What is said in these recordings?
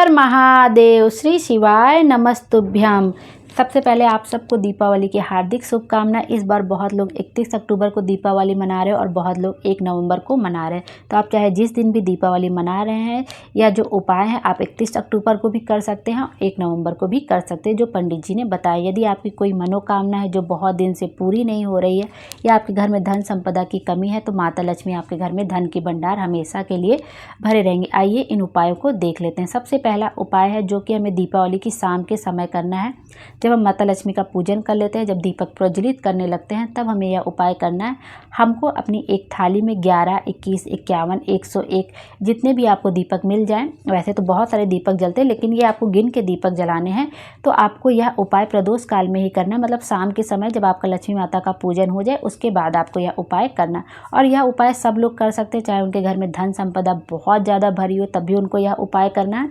हर महादेव। श्री शिवाय नमस्तुभ्यम। सबसे पहले आप सबको दीपावली की हार्दिक शुभकामनाएं। इस बार बहुत लोग 31 अक्टूबर को दीपावली मना रहे हैं और बहुत लोग 1 नवंबर को मना रहे हैं। तो आप चाहे जिस दिन भी दीपावली मना रहे हैं या जो उपाय हैं आप 31 अक्टूबर को भी कर सकते हैं, 1 नवंबर को भी कर सकते हैं, जो पंडित जी ने बताया। यदि आपकी कोई मनोकामना है जो बहुत दिन से पूरी नहीं हो रही है या आपके घर में धन संपदा की कमी है तो माता लक्ष्मी आपके घर में धन की भंडार हमेशा के लिए भरे रहेंगे। आइए इन उपायों को देख लेते हैं। सबसे पहला उपाय है जो कि हमें दीपावली की शाम के समय करना है। जब हम माता लक्ष्मी का पूजन कर लेते हैं, जब दीपक प्रज्वलित करने लगते हैं, तब हमें यह उपाय करना है। हमको अपनी एक थाली में 11, 21, 51, 101 जितने भी आपको दीपक मिल जाएं, वैसे तो बहुत सारे दीपक जलते हैं लेकिन ये आपको गिन के दीपक जलाने हैं। तो आपको यह उपाय प्रदोष काल में ही करना है, मतलब शाम के समय जब आपका लक्ष्मी माता का पूजन हो जाए उसके बाद आपको यह उपाय करना। और यह उपाय सब लोग कर सकते हैं, चाहे उनके घर में धन संपदा बहुत ज़्यादा भरी हो तब भी उनको यह उपाय करना है,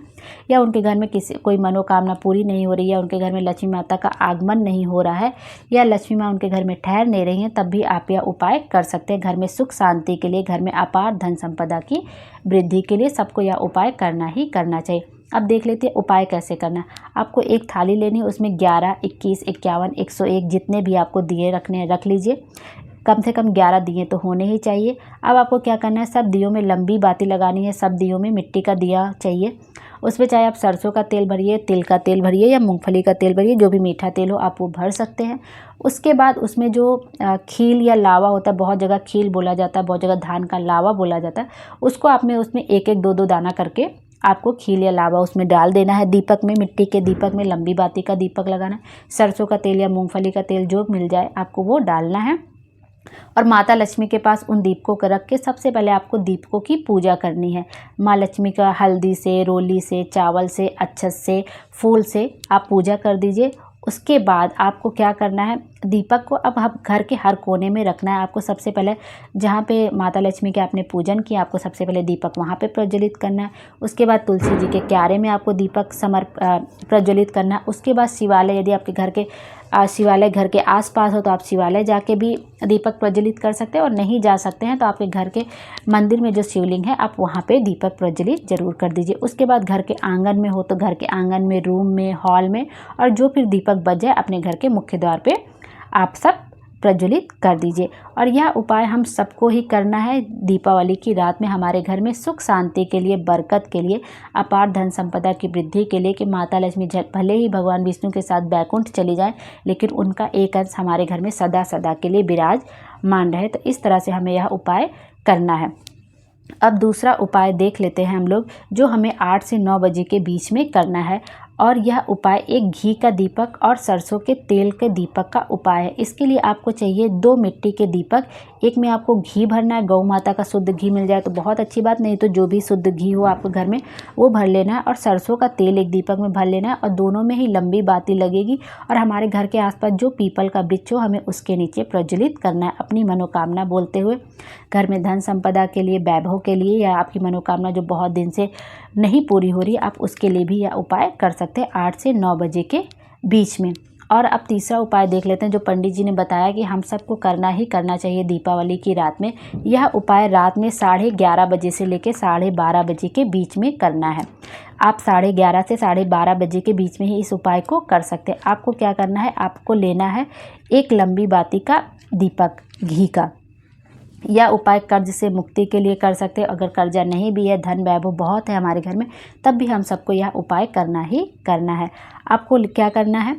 या उनके घर में कोई मनोकामना पूरी नहीं हो रही है, उनके घर में लक्ष्मी माता का आगमन नहीं हो रहा है या लक्ष्मी माँ उनके घर में ठहर नहीं रही हैं, तब भी आप यह उपाय कर सकते हैं। घर में सुख शांति के लिए, घर में अपार धन संपदा की वृद्धि के लिए सबको यह उपाय करना ही करना चाहिए। अब देख लेते हैं उपाय कैसे करना है। आपको एक थाली लेनी है, उसमें 11, 21, 51, 101 जितने भी आपको दिए रखने हैं रख लीजिए। कम से कम 11 दिए तो होने ही चाहिए। अब आपको क्या करना है, सब दियों में लंबी बाती लगानी है। सब दियों में मिट्टी का दिया चाहिए। उसमें चाहे आप सरसों का तेल भरिए, तिल का तेल भरिए या मूंगफली का तेल भरिए, जो भी मीठा तेल हो आप वो भर सकते हैं। उसके बाद उसमें जो खील या लावा होता है, बहुत जगह खील बोला जाता है, बहुत जगह धान का लावा बोला जाता है, उसको आप में उसमें 1-1, 2-2 दाना करके आपको खील या लावा उसमें डाल देना है। दीपक में, मिट्टी के दीपक में लंबी बाती का दीपक लगाना है। सरसों का तेल या मूंगफली का तेल जो मिल जाए आपको वो डालना है और माता लक्ष्मी के पास उन दीपकों को रख के सबसे पहले आपको दीपकों की पूजा करनी है। माँ लक्ष्मी का हल्दी से, रोली से, चावल से, अक्षत से, फूल से आप पूजा कर दीजिए। उसके बाद आपको क्या करना है, दीपक को अब हम घर के हर कोने में रखना है। आपको सबसे पहले जहाँ पे माता लक्ष्मी के आपने पूजन किया, आपको सबसे पहले दीपक वहाँ पे प्रज्वलित करना है। उसके बाद तुलसी जी के क्यारे में आपको दीपक प्रज्वलित करना है। उसके बाद शिवालय, यदि आपके घर के शिवालय घर के आसपास हो तो आप शिवालय जाके भी दीपक प्रज्वलित कर सकते हैं, और नहीं जा सकते हैं तो आपके घर के मंदिर में जो शिवलिंग है आप वहाँ पे दीपक प्रज्वलित जरूर कर दीजिए। उसके बाद घर के आंगन में हो तो घर के आंगन में, रूम में, हॉल में, और जो फिर दीपक बच जाए अपने घर के मुख्य द्वार पे आप सब प्रज्वलित कर दीजिए। और यह उपाय हम सबको ही करना है दीपावली की रात में, हमारे घर में सुख शांति के लिए, बरकत के लिए, अपार धन संपदा की वृद्धि के लिए, कि माता लक्ष्मी भले ही भगवान विष्णु के साथ बैकुंठ चली जाए लेकिन उनका एक अंश हमारे घर में सदा सदा के लिए विराजमान रहे। तो इस तरह से हमें यह उपाय करना है। अब दूसरा उपाय देख लेते हैं हम लोग, जो हमें 8 से 9 बजे के बीच में करना है। और यह उपाय एक घी का दीपक और सरसों के तेल के दीपक का उपाय है। इसके लिए आपको चाहिए 2 मिट्टी के दीपक। एक में आपको घी भरना है, गौ माता का शुद्ध घी मिल जाए तो बहुत अच्छी बात, नहीं तो जो भी शुद्ध घी हो आपके घर में वो भर लेना है। और सरसों का तेल एक दीपक में भर लेना है, और दोनों में ही लंबी बाती लगेगी। और हमारे घर के आसपास जो पीपल का वृक्ष हो हमें उसके नीचे प्रज्वलित करना है, अपनी मनोकामना बोलते हुए। घर में धन संपदा के लिए, वैभव के लिए, या आपकी मनोकामना जो बहुत दिन से नहीं पूरी हो रही आप उसके लिए भी यह उपाय कर सकते हैं 8 से 9 बजे के बीच में। और अब तीसरा उपाय देख लेते हैं जो पंडित जी ने बताया कि हम सबको करना ही करना चाहिए दीपावली की रात में। यह उपाय रात में 11:30 बजे से लेकर 12:30 बजे के बीच में करना है। आप 11:30 से 12:30 बजे के बीच में ही इस उपाय को कर सकते हैं। आपको क्या करना है, आपको लेना है एक लंबी बाती का दीपक घी का। यह उपाय कर्ज से मुक्ति के लिए कर सकते हैं। अगर कर्जा नहीं भी है, धन वैभव बहुत है हमारे घर में, तब भी हम सबको यह उपाय करना ही करना है। आपको क्या करना है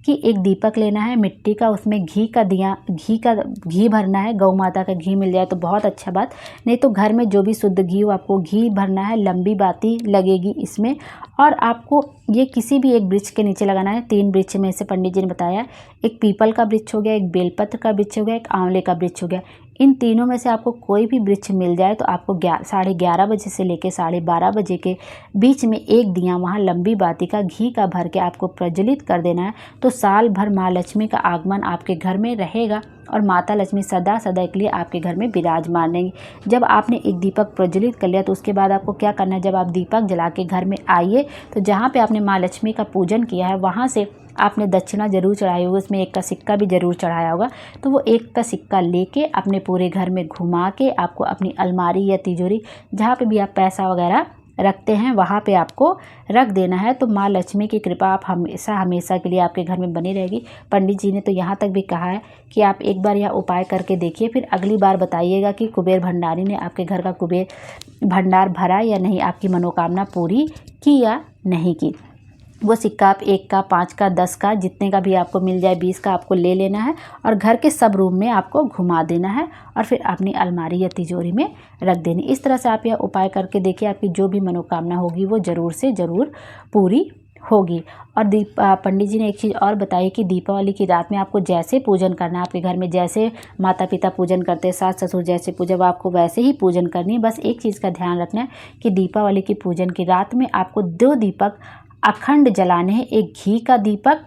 कि एक दीपक लेना है मिट्टी का, उसमें घी भरना है। गौ माता का घी मिल जाए तो बहुत अच्छा बात, नहीं तो घर में जो भी शुद्ध घी हो आपको घी भरना है। लंबी बाती लगेगी इसमें, और आपको ये किसी भी एक वृक्ष के नीचे लगाना है। 3 वृक्ष में से पंडित जी ने बताया, एक पीपल का वृक्ष हो गया, एक बेलपत्र का वृक्ष हो गया, एक आंवले का वृक्ष हो गया। इन तीनों में से आपको कोई भी वृक्ष मिल जाए तो आपको 11:30 बजे से लेकर 12:30 बजे के बीच में एक दिया वहाँ लंबी बाती का घी का भर के आपको प्रज्वलित कर देना है। तो साल भर माँ लक्ष्मी का आगमन आपके घर में रहेगा और माता लक्ष्मी सदा सदा के लिए आपके घर में विराजमान रहेंगी। जब आपने एक दीपक प्रज्वलित कर लिया तो उसके बाद आपको क्या करना है, जब आप दीपक जला के घर में आइए तो जहाँ पे आपने माँ लक्ष्मी का पूजन किया है वहाँ से आपने दक्षिणा जरूर चढ़ाई होगी, उसमें 1 का सिक्का भी जरूर चढ़ाया होगा। तो वो 1 का सिक्का लेके अपने पूरे घर में घुमा के आपको अपनी अलमारी या तिजोरी जहाँ पे भी आप पैसा वगैरह रखते हैं वहाँ पे आपको रख देना है। तो माँ लक्ष्मी की कृपा आप हमेशा हमेशा के लिए आपके घर में बनी रहेगी। पंडित जी ने तो यहाँ तक भी कहा है कि आप एक बार यह उपाय करके देखिए, फिर अगली बार बताइएगा कि कुबेर भंडारी ने आपके घर का कुबेर भंडार भरा या नहीं, आपकी मनोकामना पूरी की या नहीं की। वो सिक्का आप 1 का, 5 का, 10 का, जितने का भी आपको मिल जाए, 20 का आपको ले लेना है और घर के सब रूम में आपको घुमा देना है और फिर अपनी अलमारी या तिजोरी में रख देनी। इस तरह से आप यह उपाय करके देखिए, आपकी जो भी मनोकामना होगी वो ज़रूर से ज़रूर पूरी होगी। और पंडित जी ने एक चीज़ और बताई कि दीपावली की रात में आपको जैसे पूजन करना है, आपके घर में जैसे माता पिता पूजन करते हैं, सास ससुर जैसे पूजन, आपको वैसे ही पूजन करनी है। बस एक चीज़ का ध्यान रखना है कि दीपावली की पूजन की रात में आपको 2 दीपक अखंड जलाने हैं, एक घी का दीपक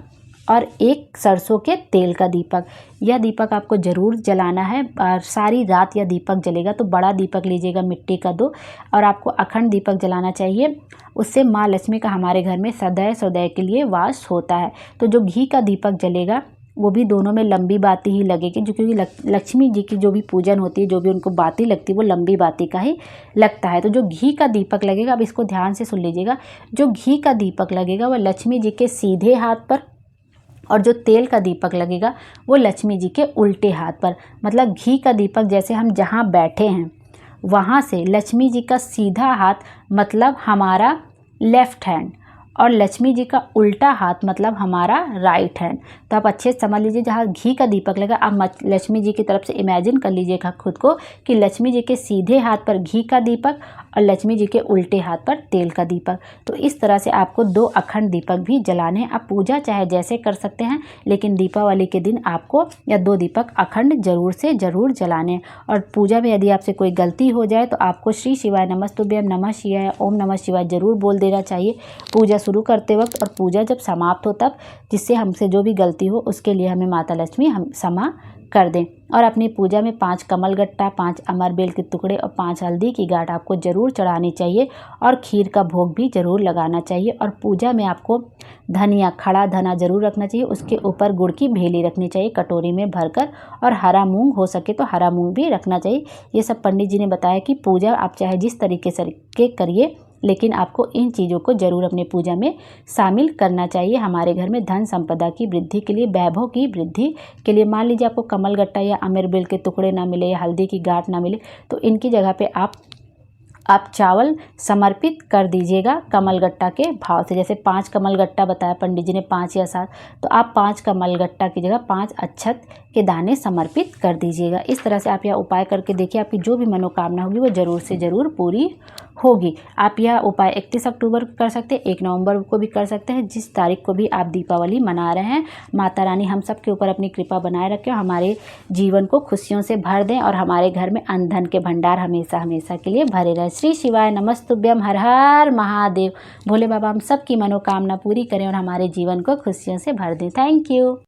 और एक सरसों के तेल का दीपक। यह दीपक आपको ज़रूर जलाना है और सारी रात यह दीपक जलेगा। तो बड़ा दीपक लीजिएगा मिट्टी का 2, और आपको अखंड दीपक जलाना चाहिए। उससे माँ लक्ष्मी का हमारे घर में सदैव सदैव के लिए वास होता है। तो जो घी का दीपक जलेगा वो भी दोनों में लंबी बाती ही लगेगी, जो क्योंकि लक्ष्मी जी की जो भी पूजन होती है, जो भी उनको बाती लगती है, वो लंबी बाती का ही लगता है। तो जो घी का दीपक लगेगा, अब इसको ध्यान से सुन लीजिएगा, जो घी का दीपक लगेगा वह लक्ष्मी जी के सीधे हाथ पर, और जो तेल का दीपक लगेगा वो लक्ष्मी जी के उल्टे हाथ पर। मतलब घी का दीपक जैसे हम जहाँ बैठे हैं वहाँ से लक्ष्मी जी का सीधा हाथ मतलब हमारा लेफ्ट हैंड, और लक्ष्मी जी का उल्टा हाथ मतलब हमारा राइट हैंड। तो आप अच्छे से समझ लीजिए, जहाँ घी का दीपक लगा आप लक्ष्मी जी की तरफ से इमेजिन कर लीजिएगा खुद को कि लक्ष्मी जी के सीधे हाथ पर घी का दीपक और लक्ष्मी जी के उल्टे हाथ पर तेल का दीपक। तो इस तरह से आपको 2 अखंड दीपक भी जलाने हैं। आप पूजा चाहे जैसे कर सकते हैं, लेकिन दीपावली के दिन आपको या 2 दीपक अखंड ज़रूर से ज़रूर जलाने हैं। और पूजा में यदि आपसे कोई गलती हो जाए तो आपको श्री शिवाय नमस्तुभ्यम, नमः शिवाय, ओम नमः शिवाय ज़रूर बोल देना चाहिए पूजा शुरू करते वक्त, और पूजा जब समाप्त हो तब, जिससे हमसे जो भी गलती हो उसके लिए हमें माता लक्ष्मी हम क्षमा कर दें। और अपनी पूजा में 5 कमलगट्टा, 5 अमरबेल के टुकड़े और 5 हल्दी की गांठ आपको ज़रूर चढ़ानी चाहिए, और खीर का भोग भी ज़रूर लगाना चाहिए। और पूजा में आपको धनिया, खड़ा धना ज़रूर रखना चाहिए, उसके ऊपर गुड़ की भेली रखनी चाहिए कटोरी में भरकर, और हरा मूंग हो सके तो हरा मूंग भी रखना चाहिए। ये सब पंडित जी ने बताया कि पूजा आप चाहे जिस तरीके से करिए, लेकिन आपको इन चीज़ों को ज़रूर अपने पूजा में शामिल करना चाहिए। हमारे घर में धन संपदा की वृद्धि के लिए, वैभव की वृद्धि के लिए। मान लीजिए आपको कमलगट्टा या अमरबेल के टुकड़े ना मिले या हल्दी की गांठ ना मिले, तो इनकी जगह पे आप चावल समर्पित कर दीजिएगा कमलगट्टा के भाव से। जैसे 5 कमलगट्टा बताया पंडित जी ने, 5 या 7, तो आप 5 कमलगट्टा की जगह 5 अक्षत के दाने समर्पित कर दीजिएगा। इस तरह से आप यह उपाय करके देखिए, आपकी जो भी मनोकामना होगी वो ज़रूर से ज़रूर पूरी होगी। आप यह उपाय 31 अक्टूबर को कर सकते हैं, 1 नवंबर को भी कर सकते हैं, जिस तारीख को भी आप दीपावली मना रहे हैं। माता रानी हम सब के ऊपर अपनी कृपा बनाए रखें, हमारे जीवन को खुशियों से भर दें, और हमारे घर में अन्न धन के भंडार हमेशा हमेशा के लिए भरे रहे। श्री शिवाय नमस्तुभ्यम, हर हर महादेव। भोले बाबा हम सब की मनोकामना पूरी करें और हमारे जीवन को खुशियों से भर दें। Thank you.